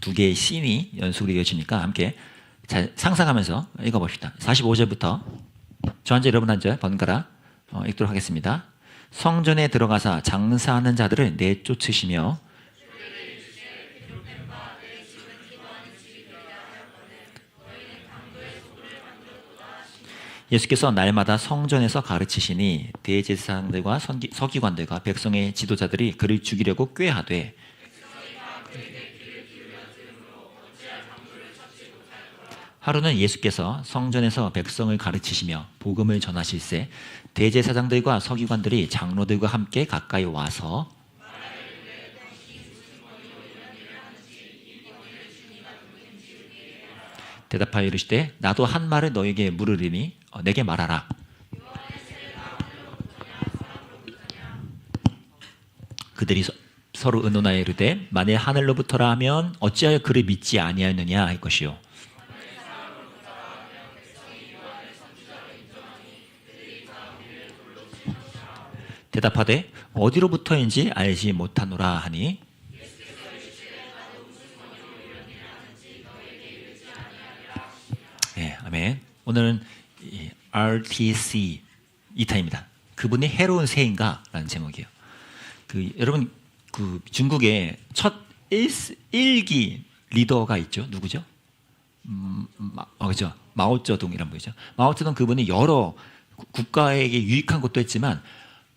두 개의 씬이 연속으로 이어지니까 함께 잘 상상하면서 읽어봅시다. 45절부터 저 한 절 여러분 한 절 번갈아 읽도록 하겠습니다. 성전에 들어가사 장사하는 자들을 내쫓으시며 예수께서 날마다 성전에서 가르치시니 대제사장들과 서기관들과 백성의 지도자들이 그를 죽이려고 꾀하되 하루는 예수께서 성전에서 백성을 가르치시며 복음을 전하실세 대제사장들과 서기관들이 장로들과 함께 가까이 와서 대답하여 이르시되 나도 한 말을 너에게 물으리니 내게 말하라. 그들이 서로 의논하여 이르되 만일 하늘로부터라 하면 어찌하여 그를 믿지 아니하느냐 할 것이요 대답하되 어디로부터인지 알지 못하노라 하니 네, 아멘. 오늘은 RTC 2타입니다. 그분이 해로운 새인가? 라는 제목이에요. 여러분 중국의 첫 일기 리더가 있죠. 누구죠? 그죠. 마오쩌둥이란 분이죠. 마오쩌둥 그분이 여러 국가에게 유익한 것도 했지만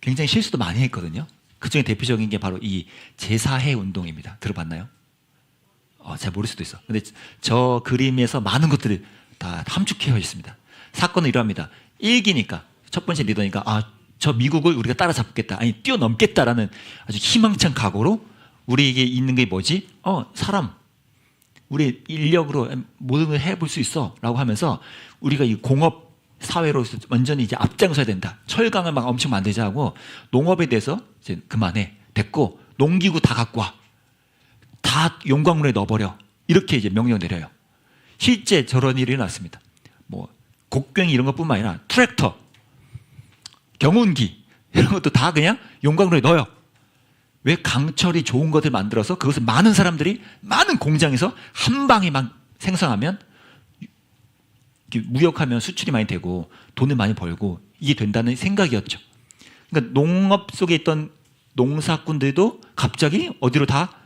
굉장히 실수도 많이 했거든요. 그중에 대표적인 게 바로 이 제사해 운동입니다. 들어봤나요? 잘 모를 수도 있어. 근데 저 그림에서 많은 것들이 다 함축되어 있습니다. 사건은 이러합니다. 일기니까 첫 번째 리더니까 저 미국을 우리가 따라잡겠다, 아니 뛰어넘겠다라는 아주 희망찬 각오로 우리에게 있는 게 뭐지? 사람, 우리 인력으로 모든 걸 해볼 수 있어라고 하면서 우리가 이 공업 사회로 완전히 이제 앞장서야 된다. 철강을 막 엄청 만들자 하고 농업에 대해서 이제 그만해, 됐고 농기구 다 갖고 와, 다 용광로에 넣어버려, 이렇게 이제 명령 내려요. 실제 저런 일이 났습니다. 뭐 곡괭이 이런 것뿐만 아니라 트랙터, 경운기 이런 것도 다 그냥 용광로에 넣어요. 왜? 강철이 좋은 것을 만들어서 그것을 많은 사람들이 많은 공장에서 한 방에 막 생산하면 무역하면 수출이 많이 되고 돈을 많이 벌고 이게 된다는 생각이었죠. 그러니까 농업 속에 있던 농사꾼들도 갑자기 어디로 다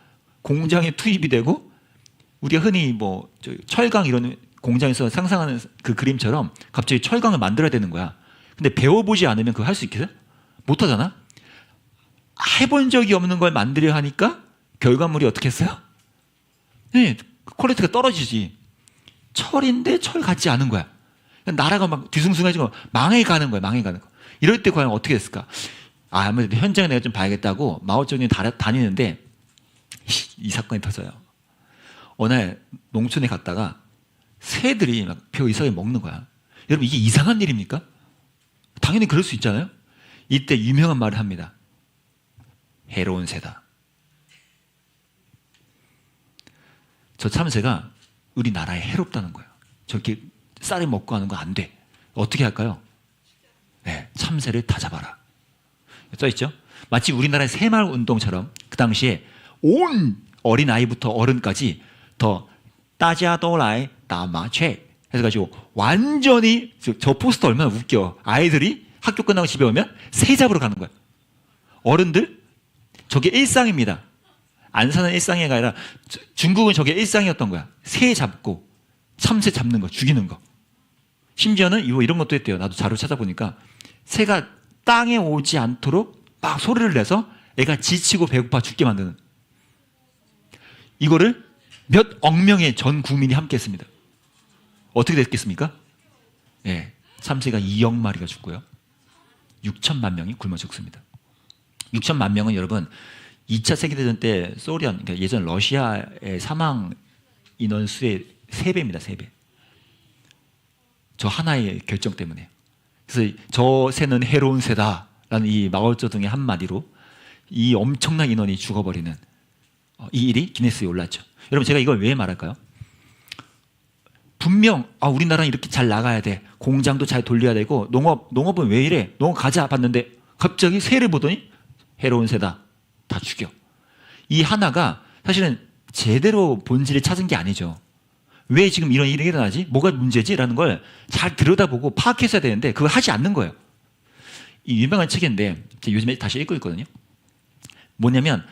공장에 투입이 되고, 우리가 흔히 뭐 철강 이런 공장에서 상상하는 그 그림처럼 갑자기 철강을 만들어야 되는 거야. 근데 배워보지 않으면 그거 할 수 있겠어요? 못하잖아. 해본 적이 없는 걸 만들려 하니까 결과물이 어떻게 했어요? 네, 퀄리티가 떨어지지. 철인데 철 같지 않은 거야. 나라가 막 뒤숭숭해지고 망해가는 거야. 망해가는 거. 이럴 때 과연 어떻게 됐을까? 아무래도 현장에 내가 좀 봐야겠다고 마오쩌둥이 다니는데 이 사건이 터져요. 어느 날 농촌에 갔다가 새들이 막 벼 이상하게 먹는 거야. 여러분, 이게 이상한 일입니까? 당연히 그럴 수 있잖아요. 이때 유명한 말을 합니다. 해로운 새다. 저 참새가 우리나라에 해롭다는 거예요. 저렇게 쌀을 먹고 하는 거 안 돼. 어떻게 할까요? 네, 참새를 다 잡아라. 써있죠? 마치 우리나라의 새마을 운동처럼 그 당시에 온 어린아이부터 어른까지 더 따자도라이 따마체 해서가지고 완전히 저 포스터 얼마나 웃겨. 아이들이 학교 끝나고 집에 오면 새 잡으러 가는 거야. 어른들 저게 일상입니다. 안 사는 일상이 아니라 중국은 저게 일상이었던 거야. 새 잡고 참새 잡는 거, 죽이는 거. 심지어는 이런 것도 했대요. 나도 자료 찾아보니까 새가 땅에 오지 않도록 막 소리를 내서 애가 지치고 배고파 죽게 만드는, 이거를 몇 억 명의 전 국민이 함께 했습니다. 어떻게 됐겠습니까? 예, 참새가 2억 마리가 죽고요. 6천만 명이 굶어 죽습니다. 6천만 명은 여러분 2차 세계대전 때 소련, 그러니까 예전 러시아의 사망 인원수의 3배입니다. 3배. 저 하나의 결정 때문에. 그래서 저 새는 해로운 새다라는 이 마오쩌둥의 한마디로 이 엄청난 인원이 죽어버리는 이 일이 기네스에 올랐죠. 여러분, 제가 이걸 왜 말할까요? 분명 우리나라는 이렇게 잘 나가야 돼. 공장도 잘 돌려야 되고 농업은 왜 이래? 농업 가자 봤는데 갑자기 새를 보더니 해로운 새다. 다 죽여. 이 하나가 사실은 제대로 본질을 찾은 게 아니죠. 왜 지금 이런 일이 일어나지? 뭐가 문제지? 라는 걸 잘 들여다보고 파악했어야 되는데 그걸 하지 않는 거예요. 이 유명한 책인데 요즘에 다시 읽고 있거든요. 뭐냐면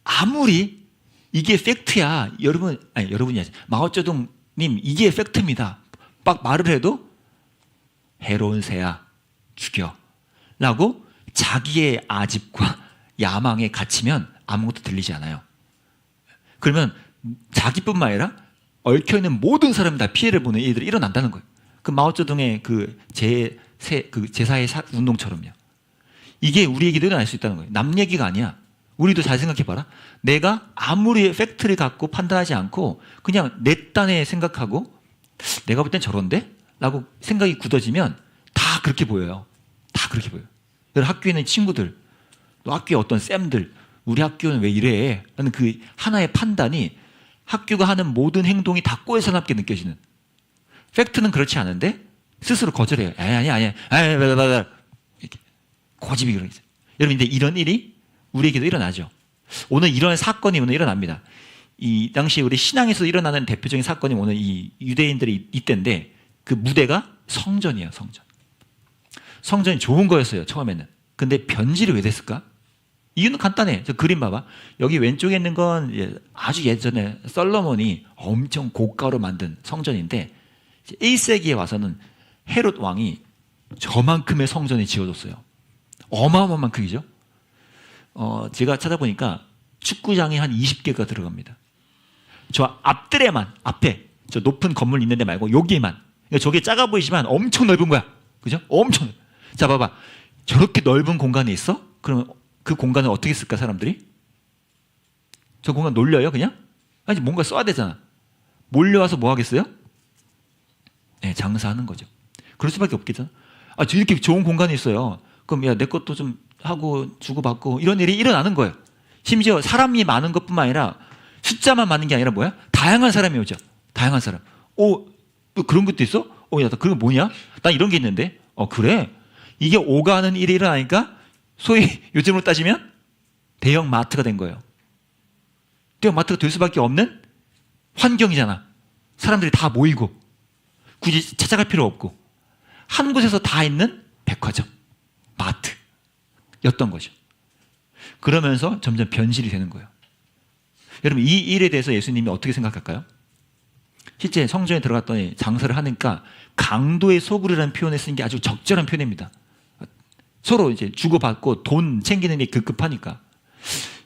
아무리 이게 팩트야, 여러분이 아니지, 마오쩌둥님 이게 팩트입니다, 막 말을 해도 해로운 새야 죽여 라고 자기의 아집과 야망에 갇히면 아무것도 들리지 않아요. 그러면 자기뿐만 아니라 얽혀있는 모든 사람이 다 피해를 보는 일들이 일어난다는 거예요. 그 마오쩌둥의 그 제사의 운동처럼요. 이게 우리에게도 일어날 수 있다는 거예요. 남 얘기가 아니야. 우리도 잘 생각해봐라. 내가 아무리 팩트를 갖고 판단하지 않고 그냥 내 딴에 생각하고 내가 볼 땐 저런데? 라고 생각이 굳어지면 다 그렇게 보여요. 다 그렇게 보여요. 여러분 학교에 있는 친구들, 또 학교에 어떤 쌤들, 우리 학교는 왜 이래? 라는 그 하나의 판단이 학교가 하는 모든 행동이 다 꼴사납게 느껴지는. 팩트는 그렇지 않은데 스스로 거절해요. 아니야. 이렇게 고집이 그러죠. 여러분, 근데 이런 일이 우리에게도 일어나죠. 오늘 이런 사건이 오늘 일어납니다. 이 당시 우리 신앙에서 일어나는 대표적인 사건이 오늘 이 유대인들이 이때인데 그 무대가 성전이에요. 성전이 좋은 거였어요, 처음에는. 근데 변질이 왜 됐을까? 이유는 간단해. 저 그림 봐봐. 여기 왼쪽에 있는 건 아주 예전에 솔로몬이 엄청 고가로 만든 성전인데 1세기에 와서는 헤롯 왕이 저만큼의 성전이 지어졌어요. 어마어마한 크기죠. 제가 찾아보니까 축구장이 한 20개가 들어갑니다. 저 앞에 저 높은 건물 있는 데 말고 여기만. 그러니까 저게 작아 보이지만 엄청 넓은 거야. 그죠? 엄청. 자, 봐봐. 저렇게 넓은 공간이 있어? 그러면 그 공간을 어떻게 쓸까, 사람들이? 저 공간 놀려요, 그냥? 아니, 뭔가 써야 되잖아. 몰려와서 뭐 하겠어요? 네, 장사하는 거죠. 그럴 수밖에 없겠잖아. 아, 저 이렇게 좋은 공간이 있어요. 그럼 야, 내 것도 좀 하고 주고받고 이런 일이 일어나는 거예요. 심지어 사람이 많은 것뿐만 아니라 숫자만 많은 게 아니라 뭐야? 다양한 사람이 오죠. 다양한 사람. 또 그런 것도 있어? 야, 나 그런 거 뭐냐? 나 이런 게 있는데. 그래? 이게 오가는 일이 일어나니까 소위 요즘으로 따지면 대형 마트가 된 거예요. 대형 마트가 될 수밖에 없는 환경이잖아. 사람들이 다 모이고 굳이 찾아갈 필요 없고 한 곳에서 다 있는 백화점, 마트였던 거죠. 그러면서 점점 변질이 되는 거예요. 여러분, 이 일에 대해서 예수님이 어떻게 생각할까요? 실제 성전에 들어갔더니 장사를 하니까 강도의 소굴이라는 표현을 쓴 게 아주 적절한 표현입니다. 서로 이제 주고받고 돈 챙기는 게 급급하니까.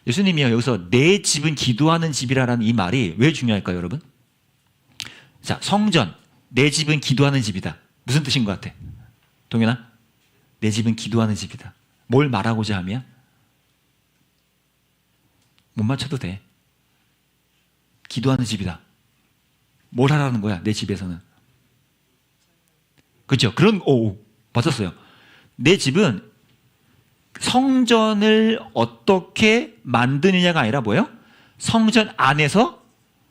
예수님이요, 여기서 내 집은 기도하는 집이라는 이 말이 왜 중요할까요, 여러분? 자, 성전, 내 집은 기도하는 집이다. 무슨 뜻인 것 같아? 동현아? 내 집은 기도하는 집이다. 뭘 말하고자 하면? 못 맞춰도 돼. 기도하는 집이다. 뭘 하라는 거야, 내 집에서는? 그렇죠? 맞았어요. 내 집은 성전을 어떻게 만드느냐가 아니라 뭐예요? 성전 안에서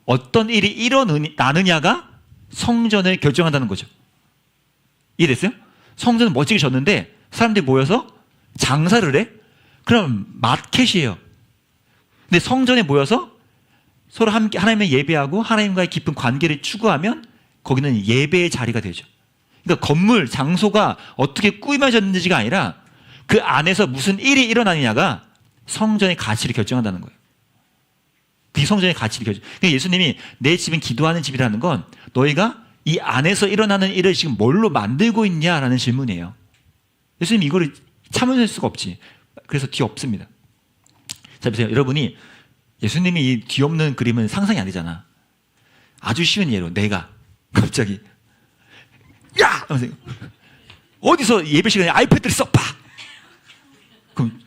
어떤 일이 일어나느냐가 성전을 결정한다는 거죠. 이해됐어요? 성전은 멋지게 졌는데 사람들이 모여서 장사를 해? 그럼 마켓이에요. 근데 성전에 모여서 서로 함께 하나님을 예배하고 하나님과의 깊은 관계를 추구하면 거기는 예배의 자리가 되죠. 그러니까 건물, 장소가 어떻게 꾸며졌는지가 아니라 그 안에서 무슨 일이 일어나느냐가 성전의 가치를 결정한다는 거예요. 그게 성전의 가치를 그러니까 예수님이 내 집은 기도하는 집이라는 건 너희가 이 안에서 일어나는 일을 지금 뭘로 만들고 있냐라는 질문이에요. 예수님이 이거를 참여할 수가 없지. 그래서 뒤 없습니다. 자, 보세요. 여러분이 예수님이 이 뒤없는 그림은 상상이 안 되잖아. 아주 쉬운 예로 내가 갑자기 야! 어디서 예배 시간에 아이패드를 써봐! 그럼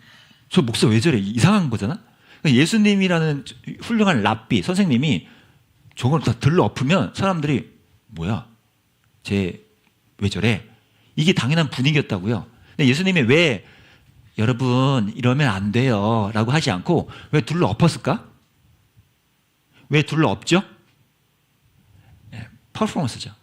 저 목사 왜 저래? 이상한 거잖아? 예수님이라는 훌륭한 랍비, 선생님이 저걸 다 들러 엎으면 사람들이 뭐야? 쟤 왜 저래? 이게 당연한 분위기였다고요. 근데 예수님이 왜 여러분 이러면 안 돼요 라고 하지 않고 왜 둘러 엎었을까? 왜 둘러 엎죠? 퍼포먼스죠.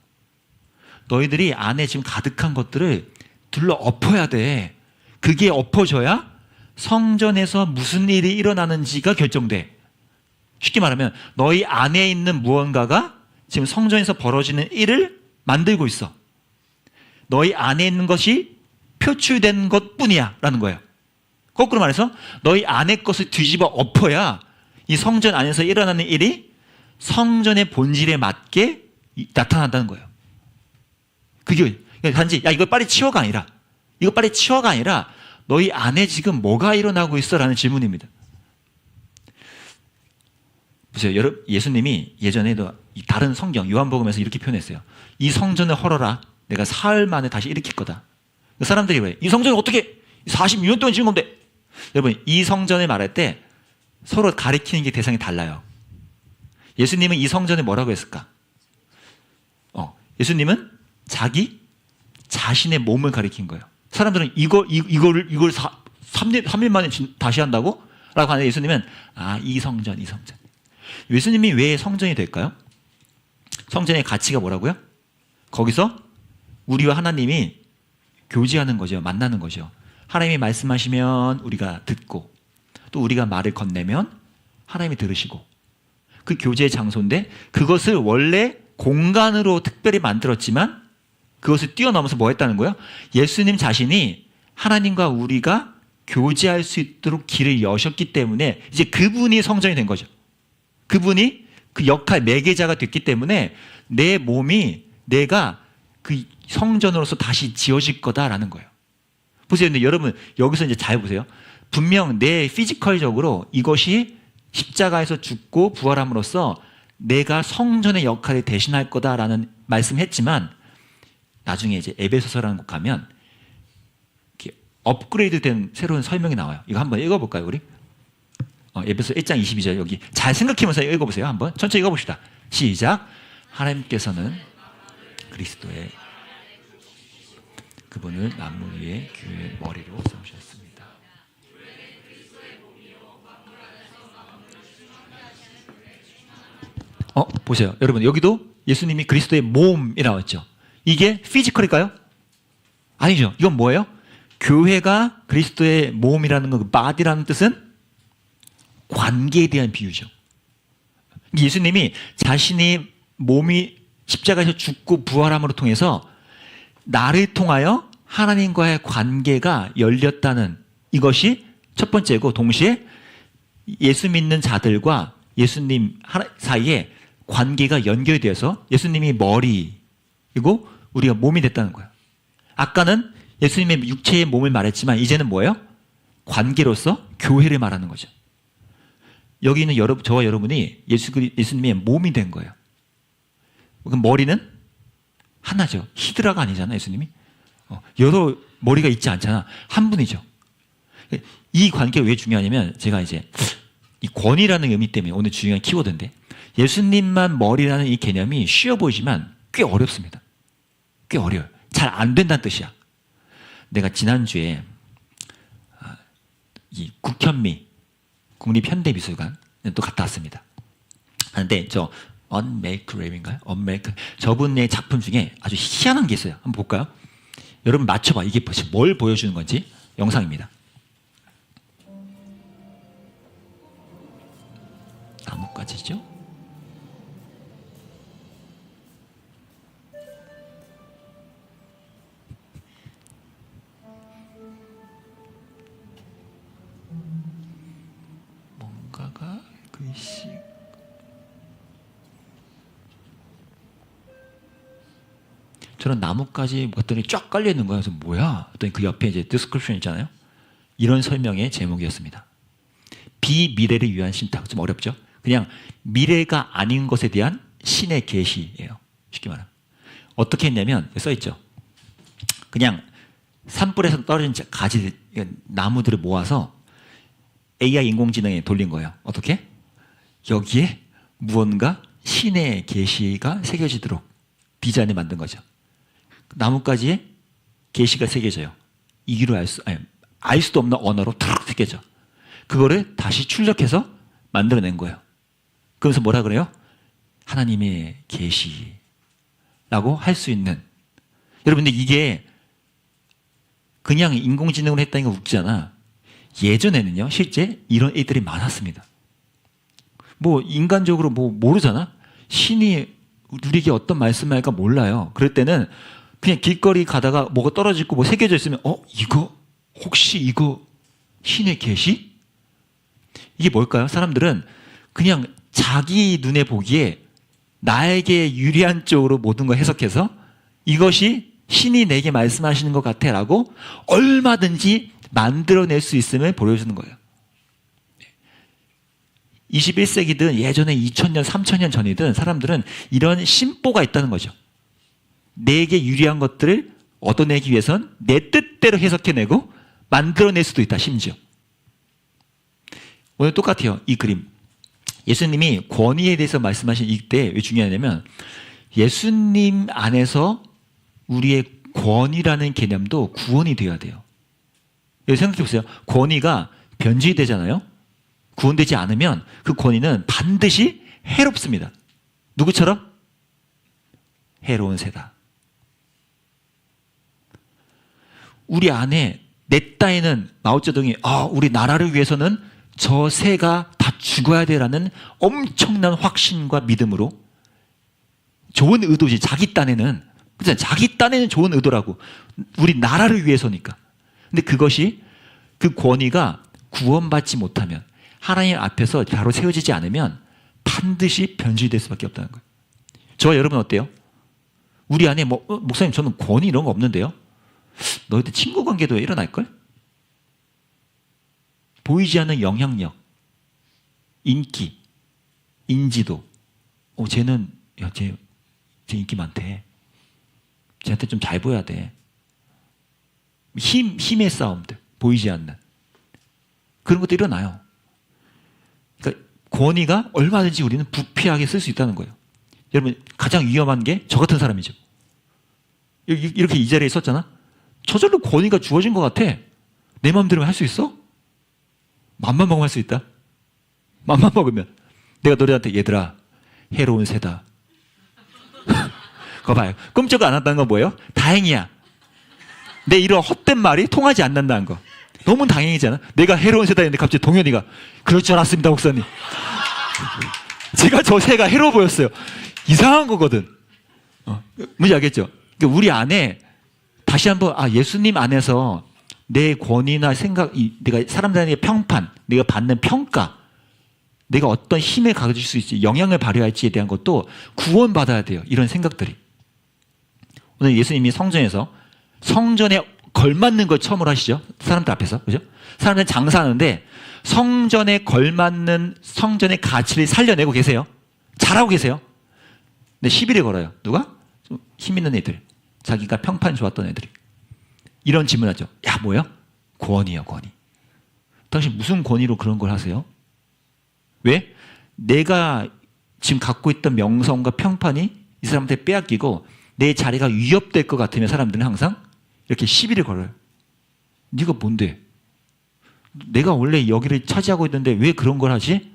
너희들이 안에 지금 가득한 것들을 둘러 엎어야 돼. 그게 엎어져야 성전에서 무슨 일이 일어나는지가 결정돼. 쉽게 말하면 너희 안에 있는 무언가가 지금 성전에서 벌어지는 일을 만들고 있어. 너희 안에 있는 것이 표출된 것뿐이야 라는 거예요. 거꾸로 말해서 너희 안의 것을 뒤집어 엎어야 이 성전 안에서 일어나는 일이 성전의 본질에 맞게 나타난다는 거예요. 그게 단지 야 이거 빨리 치워가 아니라 이거 빨리 치워가 아니라 너희 안에 지금 뭐가 일어나고 있어? 라는 질문입니다. 보세요. 여러분, 예수님이 예전에도 다른 성경 요한복음에서 이렇게 표현했어요. 이 성전을 헐어라. 내가 사흘 만에 다시 일으킬 거다. 사람들이 그래요. 이 성전을 어떻게 46년 동안 지은 건데. 여러분, 이 성전을 말할 때 서로 가리키는 게 대상이 달라요. 예수님은 이 성전을 뭐라고 했을까? 예수님은 자신의 몸을 가리킨 거예요. 사람들은 이걸 3일 만에 다시 한다고? 라고 하는데 예수님은 이 성전. 예수님이 왜 성전이 될까요? 성전의 가치가 뭐라고요? 거기서 우리와 하나님이 교제하는 거죠. 만나는 거죠. 하나님이 말씀하시면 우리가 듣고 또 우리가 말을 건네면 하나님이 들으시고 그 교제의 장소인데 그것을 원래 공간으로 특별히 만들었지만 그것을 뛰어넘어서 뭐 했다는 거예요? 예수님 자신이 하나님과 우리가 교제할 수 있도록 길을 여셨기 때문에 이제 그분이 성전이 된 거죠. 그분이 그 역할 매개자가 됐기 때문에 내 몸이 내가 그 성전으로서 다시 지어질 거다라는 거예요. 보세요. 근데 여러분 여기서 이제 잘 보세요. 분명 내 피지컬적으로 이것이 십자가에서 죽고 부활함으로써 내가 성전의 역할을 대신할 거다라는 말씀했지만 나중에 이제 에베소서라는 곳 가면 이렇게 업그레이드된 새로운 설명이 나와요. 이거 한번 읽어볼까요, 우리? 에베소 1장 22절 여기 잘 생각하면서 읽어보세요. 한번 천천히 읽어봅시다. 시작. 하나님께서는 그리스도의 그분을 만물 위에 교회의 머리로 삼으셨습니다. 보세요. 여러분 여기도 예수님이 그리스도의 몸이 나왔죠. 이게 피지컬일까요? 아니죠. 이건 뭐예요? 교회가 그리스도의 몸이라는 거, body라는 뜻은 관계에 대한 비유죠. 예수님이 자신의 몸이 십자가에서 죽고 부활함으로 통해서 나를 통하여 하나님과의 관계가 열렸다는 이것이 첫 번째고 동시에 예수 믿는 자들과 예수님 사이에 관계가 연결되어서 예수님이 머리이고 우리가 몸이 됐다는 거예요. 아까는 예수님의 육체의 몸을 말했지만 이제는 뭐예요? 관계로서 교회를 말하는 거죠. 여기는 저와 여러분이 예수님의 몸이 된 거예요. 그럼 머리는 하나죠. 히드라가 아니잖아, 예수님이. 여러 머리가 있지 않잖아. 한 분이죠. 이 관계가 왜 중요하냐면 제가 이제 이 권위라는 의미 때문에 오늘 중요한 키워드인데 예수님만 머리라는 이 개념이 쉬워 보이지만 꽤 어렵습니다. 꽤 어려워요. 잘 안 된다는 뜻이야. 내가 지난주에 이 국현미 국립현대미술관 또 갔다 왔습니다. 그런데 저 Unmaker 랩인가요? Unmaker 저분의 작품 중에 아주 희한한 게 있어요. 한번 볼까요? 여러분 맞춰봐. 이게 뭘 보여주는 건지. 영상입니다. 나뭇가지죠? 뭔가가 글씨 저런 나뭇가지 같더니 쫙 깔려 있는 거예요. 그래서 뭐야? 했더니 그 옆에 이제 디스크립션 있잖아요. 이런 설명의 제목이었습니다. 비미래를 위한 신탁. 좀 어렵죠? 그냥 미래가 아닌 것에 대한 신의 계시예요. 쉽게 말하면. 어떻게 했냐면 써 있죠. 그냥 산불에서 떨어진 가지 나무들을 모아서 AI 인공지능에 돌린 거예요. 어떻게? 여기에 무언가 신의 계시가 새겨지도록 디자인을 만든 거죠. 나뭇가지에 계시가 새겨져요. 이기로 알 수도 없는 언어로 탁 새겨져. 그거를 다시 출력해서 만들어낸 거예요. 그러면서 뭐라 그래요? 하나님의 계시라고 할 수 있는. 여러분 근데 이게 그냥 인공지능으로 했다는 게 웃기잖아. 예전에는요 실제 이런 애들이 많았습니다. 뭐 인간적으로 뭐 모르잖아. 신이 우리에게 어떤 말씀을 할까 몰라요. 그럴 때는 그냥 길거리 가다가 뭐가 떨어지고 뭐 새겨져 있으면 이거 혹시 이거 신의 계시? 이게 뭘까요? 사람들은 그냥 자기 눈에 보기에 나에게 유리한 쪽으로 모든 걸 해석해서 이것이 신이 내게 말씀하시는 것 같아 라고 얼마든지 만들어낼 수 있음을 보여주는 거예요. 21세기든 예전에 2000년, 3000년 전이든 사람들은 이런 심보가 있다는 거죠. 내게 유리한 것들을 얻어내기 위해선 내 뜻대로 해석해내고 만들어낼 수도 있다, 심지어. 오늘 똑같아요, 이 그림. 예수님이 권위에 대해서 말씀하신 이때 왜 중요하냐면 예수님 안에서 우리의 권위라는 개념도 구원이 되어야 돼요. 여기 생각해 보세요. 권위가 변질이 되잖아요. 구원되지 않으면 그 권위는 반드시 해롭습니다. 누구처럼? 해로운 새다. 우리 안에 내 따위는 마오쩌둥이 우리 나라를 위해서는 저 새가 다 죽어야 돼라는 엄청난 확신과 믿음으로 좋은 의도지. 자기 딴에는 자기 딴에는 좋은 의도라고. 우리 나라를 위해서니까. 근데 그것이 그 권위가 구원받지 못하면 하나님 앞에서 바로 세워지지 않으면 반드시 변질될 수밖에 없다는 거예요. 저와 여러분 어때요? 우리 안에 목사님 저는 권위 이런 거 없는데요. 너희들 친구 관계도 일어날걸? 보이지 않는 영향력, 인기, 인지도. 쟤는 쟤 인기 많대. 쟤한테 좀 잘 보여야 돼. 힘의 싸움들, 보이지 않는 그런 것도 일어나요. 그러니까 권위가 얼마든지 우리는 부패하게 쓸 수 있다는 거예요. 여러분 가장 위험한 게 저 같은 사람이죠. 이렇게 이 자리에 있었잖아. 저절로 권위가 주어진 것 같아. 내 마음대로 할 수 있어? 맘만 먹으면 할 수 있다. 맘만 먹으면. 내가 너희한테 얘들아 해로운 새다. 그거 봐요. 끔찍 안 한다는 건 뭐예요? 다행이야. 내 이런 헛된 말이 통하지 않는다는 거. 너무 다행이잖아. 내가 해로운 새다 했는데 갑자기 동현이가 그럴 줄 알았습니다 목사님. 제가 저 새가 해로워 보였어요. 이상한 거거든. 뭔지 알겠죠? 그러니까 우리 안에 다시 한번 예수님 안에서 내 권위나 생각, 내가 사람들에게 평판, 내가 받는 평가, 내가 어떤 힘을 가질 수 있지, 영향을 발휘할지에 대한 것도 구원받아야 돼요. 이런 생각들이. 오늘 예수님이 성전에서 성전에 걸맞는 걸 처음으로 하시죠. 사람들 앞에서. 그죠? 사람들은 장사하는데 성전에 걸맞는 성전의 가치를 살려내고 계세요. 잘하고 계세요. 근데 시비를 걸어요. 누가? 좀 힘 있는 애들. 자기가 평판이 좋았던 애들이. 이런 질문하죠. 야, 뭐야? 권위요, 권위. 당신 무슨 권위로 그런 걸 하세요? 왜? 내가 지금 갖고 있던 명성과 평판이 이 사람한테 빼앗기고 내 자리가 위협될 것 같으면 사람들은 항상 이렇게 시비를 걸어요. 네가 뭔데? 내가 원래 여기를 차지하고 있는데 왜 그런 걸 하지?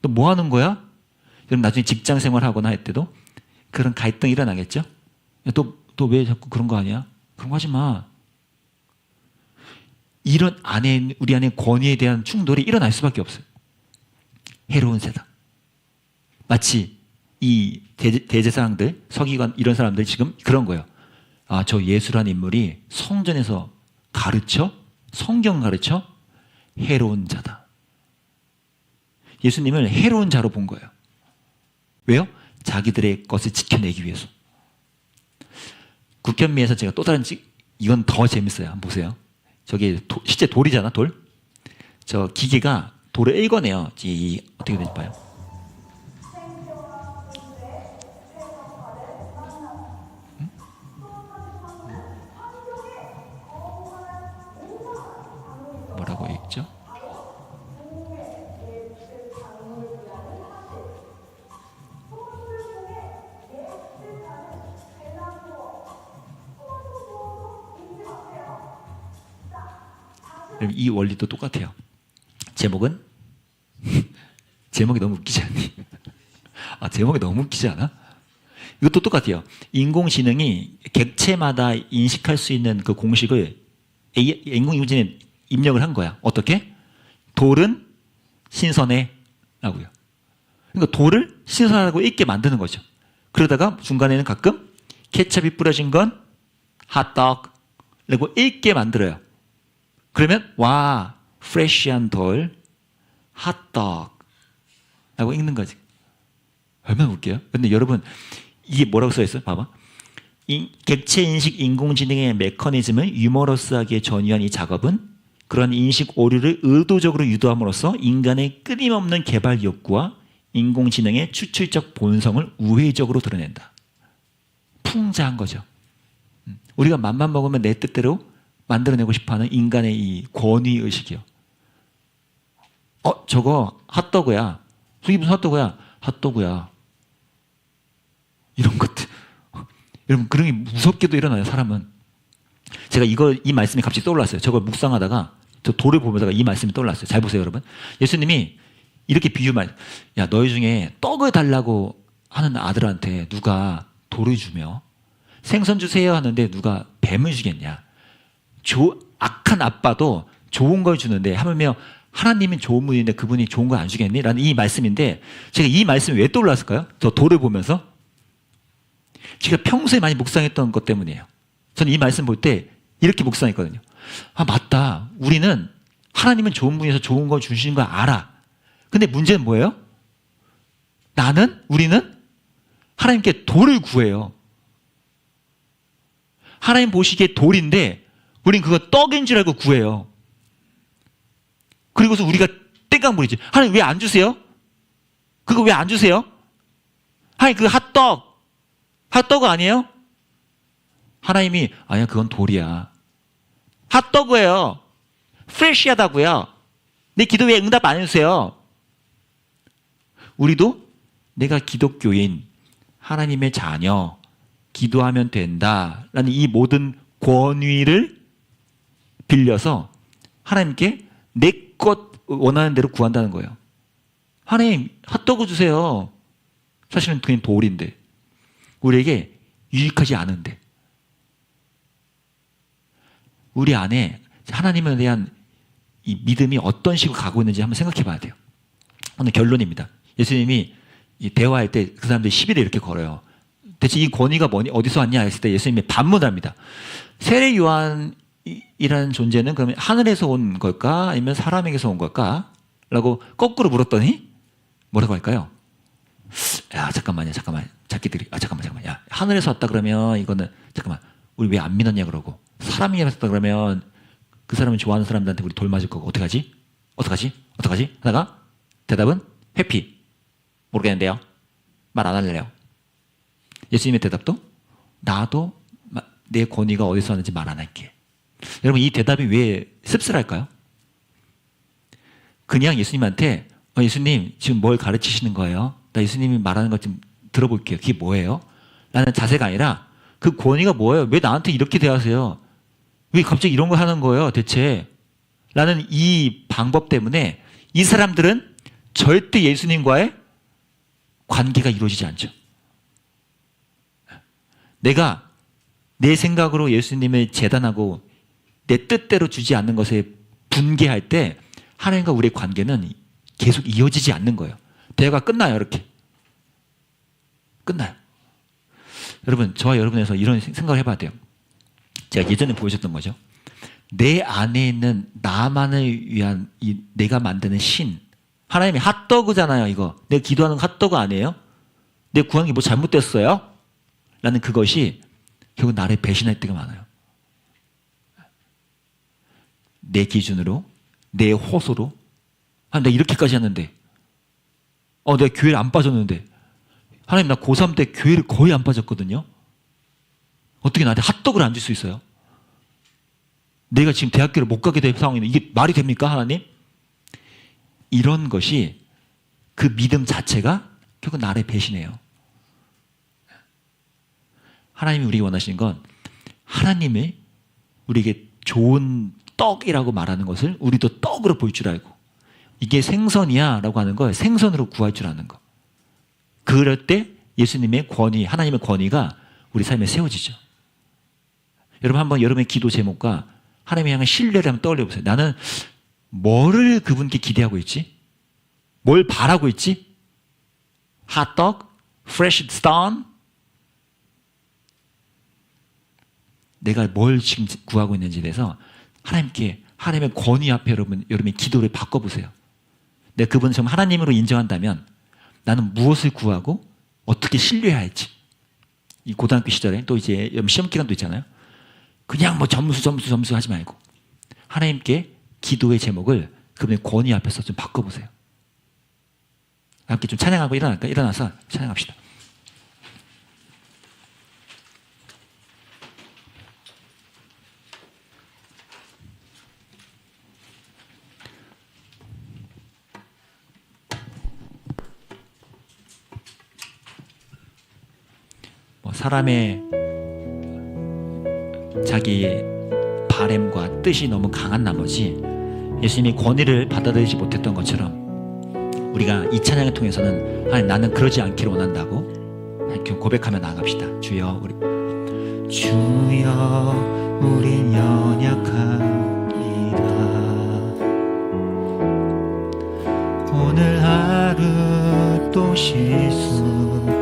너 뭐 하는 거야? 그럼 나중에 직장 생활하거나 할 때도 그런 갈등이 일어나겠죠? 너 왜 자꾸 그런 거 아니야? 그런 거 하지 마. 이런 우리 안에 권위에 대한 충돌이 일어날 수밖에 없어요. 해로운 새다. 마치 이 대제사장들, 서기관 이런 사람들 지금 그런 거예요. 저 예수라는 인물이 성전에서 가르쳐? 성경 가르쳐? 해로운 자다. 예수님을 해로운 자로 본 거예요. 왜요? 자기들의 것을 지켜내기 위해서. 국현미에서 제가 또 다른 이건 더 재밌어요. 한번 보세요. 저게 실제 돌이잖아, 돌. 저 기계가 돌을 읽어내요. 어떻게 되지 봐요. 뭐라고 읽죠? 이 원리도 똑같아요. 제목은 제목이 너무 웃기지 않니? 제목이 너무 웃기지 않아? 이것도 똑같아요. 인공지능이 객체마다 인식할 수 있는 그 공식을 인공지능에 입력을 한 거야. 어떻게? 돌은 신선해 라고요. 그러니까 돌을 신선하고 익게 만드는 거죠. 그러다가 중간에는 가끔 케첩이 뿌려진 건 핫도그 라고 읽게 만들어요. 그러면 와 프레시한 돌 핫도그 라고 읽는 거지. 얼마나 웃겨요. 근데 여러분 이게 뭐라고 써있어요? 봐봐. 객체인식 인공지능의 메커니즘을 유머러스하게 전이한 이 작업은 그런 인식 오류를 의도적으로 유도함으로써 인간의 끊임없는 개발 욕구와 인공지능의 추출적 본성을 우회적으로 드러낸다. 풍자한 거죠. 우리가 맘만 먹으면 내 뜻대로 만들어내고 싶어하는 인간의 이 권위의식이요. 저거 핫도그야. 저게 무슨 핫도그야? 핫도그야. 이런 것들. 여러분 그런 게 무섭게도 일어나요. 사람은. 제가 이 말씀이 갑자기 떠올랐어요. 저걸 묵상하다가 저 돌을 보면서 이 말씀이 떠올랐어요. 잘 보세요 여러분. 예수님이 이렇게 비유만, 야 너희 중에 떡을 달라고 하는 아들한테 누가 돌을 주며 생선 주세요 하는데 누가 뱀을 주겠냐. 악한 아빠도 좋은 걸 주는데 하물며 하나님은 좋은 분인데 그분이 좋은 걸 안 주겠니? 라는 이 말씀인데 제가 이 말씀이 왜 떠올랐을까요? 저 돌을 보면서 제가 평소에 많이 묵상했던 것 때문이에요. 저는 이 말씀 볼 때 이렇게 묵상했거든요. 아 맞다. 우리는 하나님은 좋은 분이어서 좋은 걸 주시는 걸 알아. 근데 문제는 뭐예요? 우리는 하나님께 돌을 구해요. 하나님 보시기에 돌인데 우린 그거 떡인 줄 알고 구해요. 그리고서 우리가 땡깡 부리지. 하나님 왜 안 주세요? 그거 왜 안 주세요? 하나님 그 핫도그 아니에요? 하나님이 아니야 그건 돌이야. 핫도그예요. 프레시하다고요. 내 기도 왜 응답 안 해주세요? 우리도 내가 기독교인 하나님의 자녀 기도하면 된다라는 이 모든 권위를 빌려서 하나님께 내 것 원하는 대로 구한다는 거예요. 하나님 핫도그 주세요. 사실은 그냥 돌인데 우리에게 유익하지 않은데 우리 안에 하나님에 대한 이 믿음이 어떤 식으로 가고 있는지 한번 생각해 봐야 돼요. 오늘 결론입니다. 예수님이 대화할 때 그 사람들이 시비를 이렇게 걸어요. 대체 이 권위가 뭐니? 어디서 왔냐 했을 때 예수님이 반문합니다. 세례 요한이라는 존재는 그러면 하늘에서 온 걸까? 아니면 사람에게서 온 걸까? 라고 거꾸로 물었더니 뭐라고 할까요? 야 잠깐만. 자기들이 잠깐만. 야 하늘에서 왔다 그러면 이거는 잠깐만 우리 왜 안 믿었냐 그러고 사람에게서 왔다 그러면 그 사람을 좋아하는 사람들한테 우리 돌 맞을 거고 어떡하지? 하다가 대답은 회피. 모르겠는데요. 말 안 할래요. 예수님의 대답도 나도 내 권위가 어디서 왔는지 말 안 할게. 여러분 이 대답이 왜 씁쓸할까요? 그냥 예수님한테 예수님 지금 뭘 가르치시는 거예요? 나 예수님이 말하는 것 좀 들어볼게요. 그게 뭐예요? 라는 자세가 아니라 그 권위가 뭐예요? 왜 나한테 이렇게 대하세요? 왜 갑자기 이런 걸 하는 거예요 대체? 라는 이 방법 때문에 이 사람들은 절대 예수님과의 관계가 이루어지지 않죠. 내가 내 생각으로 예수님을 재단하고 내 뜻대로 주지 않는 것에 분개할 때 하나님과 우리의 관계는 계속 이어지지 않는 거예요. 대화가 끝나요. 이렇게 끝나요. 여러분 저와 여러분에서 이런 생각을 해봐야 돼요. 제가 예전에 보여줬던 거죠. 내 안에 있는 나만을 위한 내가 만드는 신. 하나님이 핫도그잖아요. 이거 내가 기도하는 핫도그 아니에요? 내가 구하는 게 뭐 잘못됐어요? 라는 그것이 결국 나를 배신할 때가 많아요. 내 기준으로 내 호소로 내가 이렇게까지 했는데 내가 교회를 안 빠졌는데 하나님 나 고3 때 교회를 거의 안 빠졌거든요. 어떻게 나한테 핫도그를 안 줄 수 있어요? 내가 지금 대학교를 못 가게 될 상황인데 이게 말이 됩니까 하나님? 이런 것이 그 믿음 자체가 결국 나를 배신해요. 하나님이 우리에게 원하시는 건 하나님이 우리에게 좋은 떡이라고 말하는 것을 우리도 떡으로 볼 줄 알고 이게 생선이야 라고 하는 걸 생선으로 구할 줄 아는 거. 그럴 때 예수님의 권위, 하나님의 권위가 우리 삶에 세워지죠. 여러분 한번 여러분의 기도 제목과 하나님을 향한 신뢰를 한번 떠올려 보세요. 나는 뭐를 그분께 기대하고 있지? 뭘 바라고 있지? 핫도그, fresh stone. 내가 뭘 지금 구하고 있는지에 대해서 하나님의 권위 앞에 여러분이 기도를 바꿔보세요. 내가 그분을 정말 하나님으로 인정한다면 나는 무엇을 구하고 어떻게 신뢰해야 할지. 이 고등학교 시절에 또 이제 시험 기간도 있잖아요. 그냥 뭐 점수 하지 말고 하나님께 기도의 제목을 그분의 권위 앞에서 좀 바꿔보세요. 함께 좀 찬양하고 일어나서 찬양합시다. 사람의 자기 바램과 뜻이 너무 강한 나머지 예수님이 권위를 받아들이지 못했던 것처럼 우리가 이 찬양을 통해서는 하나님 나는 그러지 않기를 원한다고 고백하며 나아갑시다. 주여 우린 연약합니다. 오늘 하루 또 실수합니다.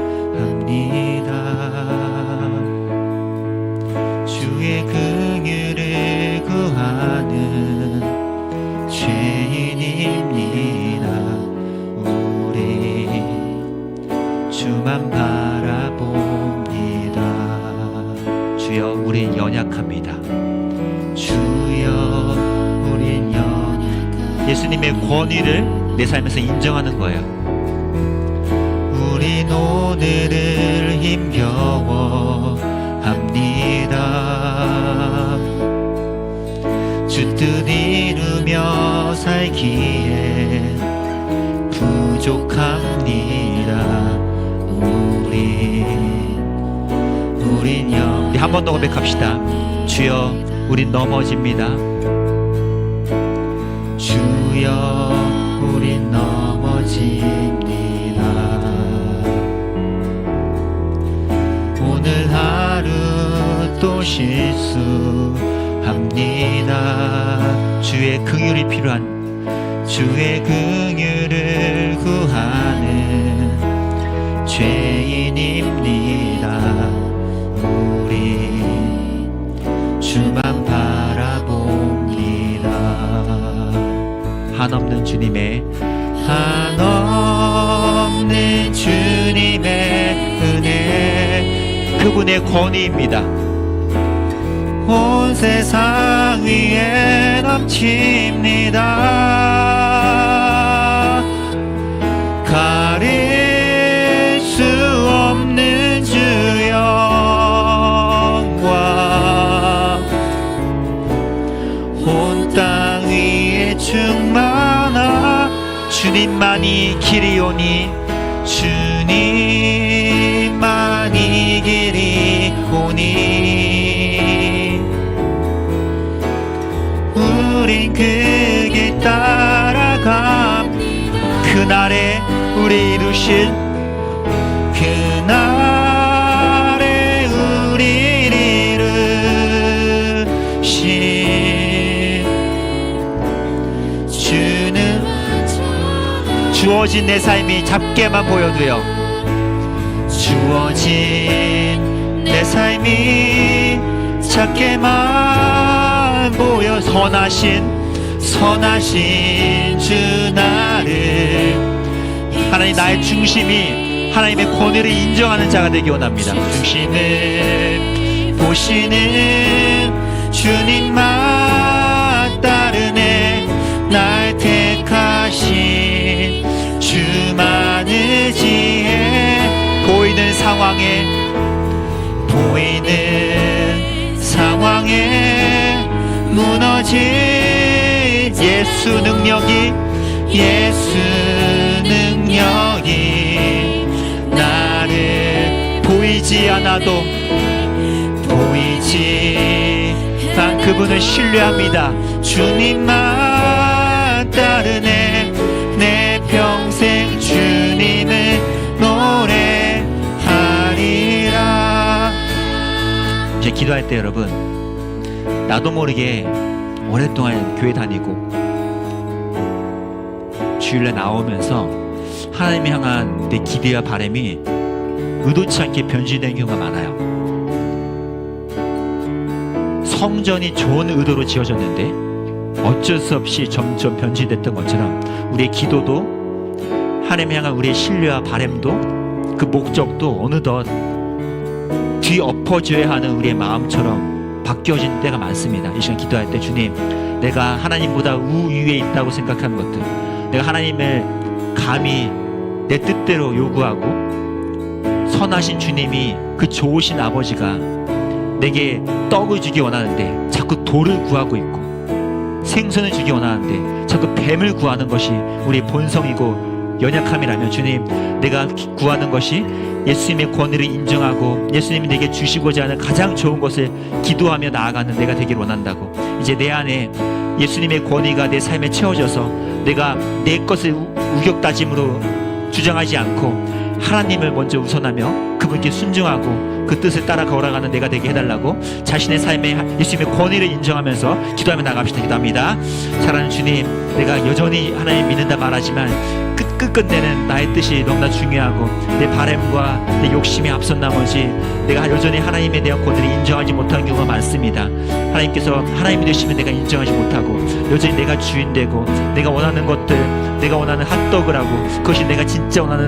주의 긍휼을 구하는 죄인입니다. 우리 주만 바라봅니다. 주여 우린 연약합니다. 주여 우린 연약합니다. 예수님의 권위를 내 삶에서 인정하는 거예요. 우린 오늘을 힘겨워 합니다. 주 뜻 이루며 살기에 부족합니다. 우리 한 번 더 고백합시다. 주여 우린 넘어집니다. 주여 우린 넘어집니다. 오늘 하루 또 실수합니다. 주의 긍휼이 필요한 주의 긍휼을 구하는 죄인입니다. 우리 주만 바라봅니다. 한없는 주님의 은혜, 그분의 권위입니다. 온 세상 위에 넘칩니다. 가릴 수 없는 주 영광, 온 땅 위에 충만하 주님만이 길이오니, 주님만이 길이오니, 우린 그 길 따라갑니다. 그날에 우리 이루신, 그날에 우리 이루신, 주는 주어진 내 삶이 작게만 보여도요, 주어진 내 삶이 작게만 보여 선하신 주 나를, 하나님 나의 중심이 하나님의 권위를 인정하는 자가 되기 원합니다. 중심을 보시는 주님만 따르네. 날 택하신 주만의 지혜, 보이는 상황에 무너진 예수 능력이 나를 보이지 않아도 그분을 신뢰합니다. 주님만 따르네. 내 평생 주님을 노래하리라. 이제 기도할 때 여러분, 나도 모르게 오랫동안 교회 다니고 주일날 나오면서 하나님 향한 내 기대와 바람이 의도치 않게 변질된 경우가 많아요. 성전이 좋은 의도로 지어졌는데 어쩔 수 없이 점점 변질됐던 것처럼 우리의 기도도 하나님 향한 우리의 신뢰와 바람도 그 목적도 어느덧 뒤엎어져야 하는 우리의 마음처럼 바뀌어진 때가 많습니다. 이 시간 기도할 때 주님, 내가 하나님보다 우위에 있다고 생각하는 것들, 내가 하나님을 감히 내 뜻대로 요구하고 선하신 주님이 그 좋으신 아버지가 내게 떡을 주기 원하는데 자꾸 돌을 구하고 있고 생선을 주기 원하는데 자꾸 뱀을 구하는 것이 우리의 본성이고 연약함이라면 주님, 내가 구하는 것이 예수님의 권위를 인정하고 예수님이 내게 주시고자 하는 가장 좋은 것을 기도하며 나아가는 내가 되길 원한다고. 이제 내 안에 예수님의 권위가 내 삶에 채워져서 내가 내 것을 우격다짐으로 주장하지 않고 하나님을 먼저 우선하며 그분께 순종하고 그 뜻을 따라 걸어가는 내가 되게 해달라고 자신의 삶에 예수님의 권위를 인정하면서 기도하며 나갑시다. 기도합니다. 사랑하는 주님, 내가 여전히 하나님 믿는다 말하지만 끝내는 나의 뜻이 너무나 중요하고 내 바람과 내 욕심이 앞선 나머지 내가 여전히 하나님에 대한 권위를 인정하지 못하는 경우가 많습니다. 하나님께서 하나님이 되시면 내가 인정하지 못하고 여전히 내가 주인 되고 내가 원하는 것들, 내가 원하는 핫도그를 하고 그것이 내가 진짜 원하는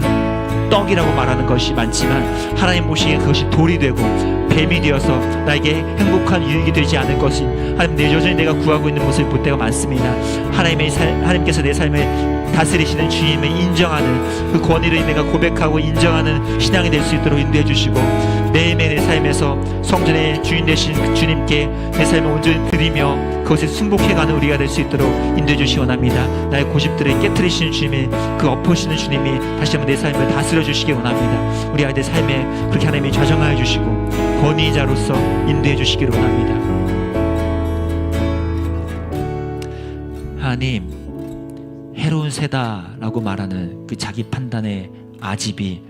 떡이라고 말하는 것이 많지만 하나님 보시기에 그것이 돌이 되고 뱀이 되어서 나에게 행복한 유익이 되지 않을 것이 하나님, 여전히 내가 구하고 있는 모습을 볼 때가 많습니다. 하나님께서 내 삶을 다스리시는 주님을 인정하는 그 권위를 내가 고백하고 인정하는 신앙이 될 수 있도록 인도해 주시고 매일매일 내 삶에서 성전의 주인 되신 그 주님께 내 삶을 온전히 드리며 그것에 승복해가는 우리가 될 수 있도록 인도해 주시기 원합니다. 나의 고집들을 깨트리시는 주님이, 그 엎으시는 주님이 다시 한번 내 삶을 다스려 주시기 원합니다. 우리 아이들 삶에 그렇게 하나님이 좌정하여 주시고 권위자로서 인도해 주시기를 원합니다. 하나님, 해로운 새다라고 말하는 그 자기 판단의 아집이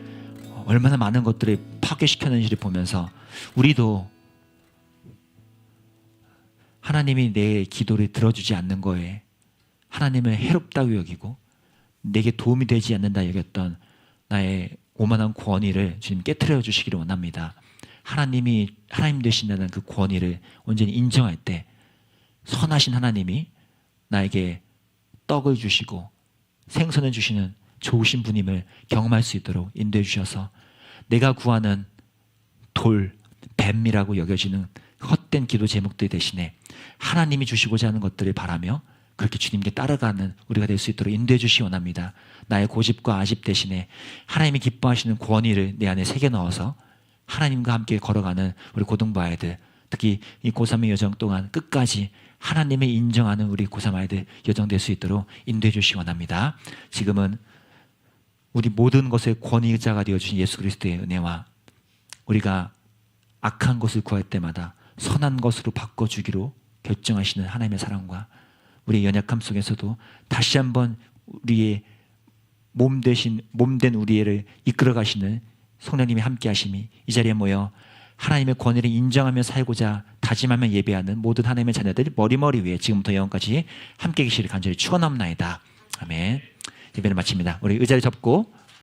얼마나 많은 것들을 파괴시켰는지를 보면서 우리도 하나님이 내 기도를 들어주지 않는 거에 하나님을 해롭다고 여기고 내게 도움이 되지 않는다 여겼던 나의 오만한 권위를 주님 깨트려 주시기를 원합니다. 하나님이 하나님 되신다는 그 권위를 온전히 인정할 때 선하신 하나님이 나에게 떡을 주시고 생선을 주시는 좋으신 분임을 경험할 수 있도록 인도해 주셔서 내가 구하는 돌, 뱀이라고 여겨지는 헛된 기도 제목들 대신에 하나님이 주시고자 하는 것들을 바라며 그렇게 주님께 따라가는 우리가 될 수 있도록 인도해 주시기 원합니다. 나의 고집과 아집 대신에 하나님이 기뻐하시는 권위를 내 안에 새겨 넣어서 하나님과 함께 걸어가는 우리 고등부 아이들, 특히 이 고3의 여정 동안 끝까지 하나님을 인정하는 우리 고3 아이들 여정 될 수 있도록 인도해 주시기 원합니다. 지금은 우리 모든 것의 권위자가 되어주신 예수 그리스도의 은혜와 우리가 악한 것을 구할 때마다 선한 것으로 바꿔주기로 결정하시는 하나님의 사랑과 우리의 연약함 속에서도 다시 한번 우리의 몸된 우리를 이끌어 가시는 성령님이 함께 하심이 이 자리에 모여 하나님의 권위를 인정하며 살고자 다짐하며 예배하는 모든 하나님의 자녀들이 머리머리 위에 지금부터 영원까지 함께 계시기를 간절히 축원합니다. 아멘. 예배를 마칩니다. 우리 의자를 접고